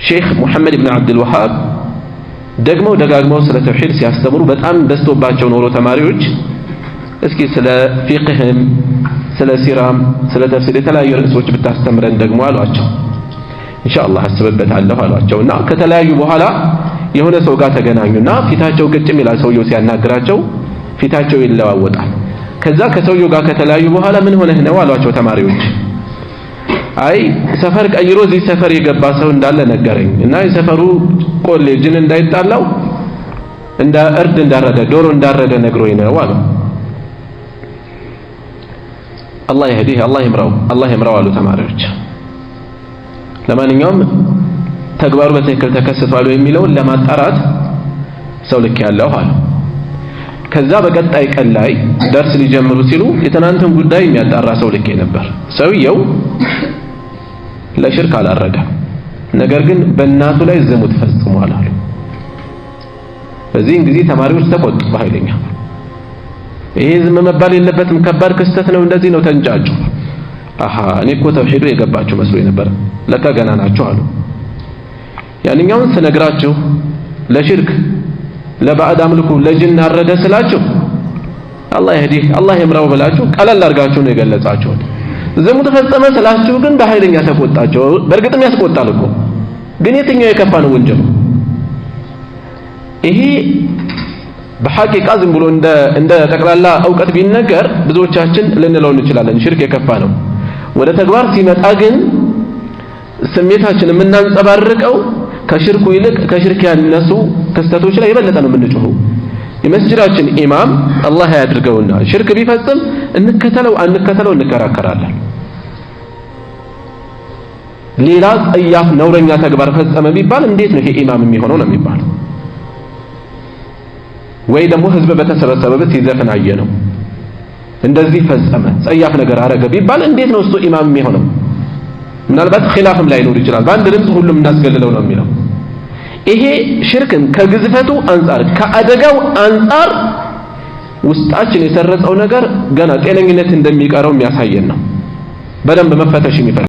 ሼክ ሙሐመድ ኢብኑ አብዱል ወሃብ ደጋግመው ስለ ተውሂድ ሲያስተምሩ በጣም ደስቶባቸው ኖሮ ተማሪዎች እስኪ ስለ ፊቅህም ስለ ሲራም ስለ ተፍሲር የተለያዩ ርዕሶች ብታስተምረን ደግሞ አሏቸው። ኢንሻአላህ አስበበታለሁ አሏቸውና ከተለያዩ በኋላ የሆነ ሰው ጋር ተገናኙና ፊታቸው ቅጭም ይላል። ሰውየው ሲያናግራቸው ፊታቸው ይለዋወጣል። ከዛ ከሰውየው ጋር ከተለያዩ በኋላ ምን ሆነህ ነው አሏቸው ተማሪዎች። አይ ሰፈር ቀይሮ እዚህ ሰፈር የገባ ሰው እንዳለ ነገረኝ እና የሰፈሩ ቆሌ ጅን እንዳይጣላው እንደ እርድ እንዳረደ ዶሮ እንዳረደ ነግሮኝ ነው አሉ። አላህ ይህዲህ አላህ ይምራው አሉ ተማሪዎች። ለማንኛውም ተግባሩ በትክክል ተከስቷል የሚለውን ለማጣራት ሰው ልክ ያለው አሉ። ከዛ በቀጣይ ቀን ላይ ደርስ ሊጀምሩ ሲሉ የትናንትን ጉዳይ የሚያጣራ ሰው ልክ ነበር። ሰውየው ለሽርክ አላረገም፣ ነገር ግን በእናቱ ላይ ዝሙት ፈጽሟል አሉ። በዚህን ጊዜ ተማሪዎች ተቆጡ በኃይለኛ። ይሄ ዝም መባል የለበትም ከባድ ክስተት ነው፣ እንደዚህ ነው ተንጫጩ። እኔ እኮ ተውሂዱ የገባችሁ መስሎኝ ነበር፣ ለካ ገና ናችሁ አሉ። ያንኛውን ስነግራችሁ ለሽርክ ለባዕድ አምልኮ ለጅን አረደ ስላችሁ አላህ ይህዲህ አላህ ይምራው ብላችሁ ቀለል አድርጋችሁ ነው የገለጻችሁት። ዝሙት ፈጸመ ስላችሁ ግን በኃይለኛ ተቆጣችሁ። በእርግጥም ያስቆጣል እኮ፣ ግን የትኛው የከፋ ነው ወንጀሉ? ይሄ በሐቂቃ ዝም ብሎ እንደ ጠቅላላ ዕውቀት ቢነገር ብዙዎቻችን ልንለው እንችላለን ሽርክ የከፋ ነው። ወደ ተግባር ሲመጣ ግን ስሜታችን የምናንጸባርቀው ከሽርኩ ይልቅ ከሽርክ ያነሱ ክስተቶች ላይ የበለጠ ነው የምንጮኸው። የመስጂዳችን ኢማም አላህ ያድርገውና ሽርክ ቢፈጽም እንከተለው አንከተለው እንከራከራለን። ሌላ ጸያፍ ነውረኛ ተግባር ፈጸመ ቢባል እንዴት ነው ይሄ ኢማም የሚሆነው ነው የሚባለው። ወይ ደግሞ ህዝብ በተሰበሰበበት ሲዘፍን አየነው እንደዚህ ፈጸመ ጸያፍ ነገር አረገ ቢባል እንዴት ነው እሱ ኢማም የሚሆነው? ምናልባት ኺላፍም ላይኖር ይችላል። በአንድ ድምፅ ሁሉም እናስገልለው ነው የሚለው። ይሄ ሽርክን ከግዝፈቱ አንፃር ከአደጋው አንፃር ውስጣችን የሰረጸው ነገር ገና ጤነኝነት እንደሚቀረው የሚያሳየን ነው። በደንብ መፈተሽ የሚፈልግ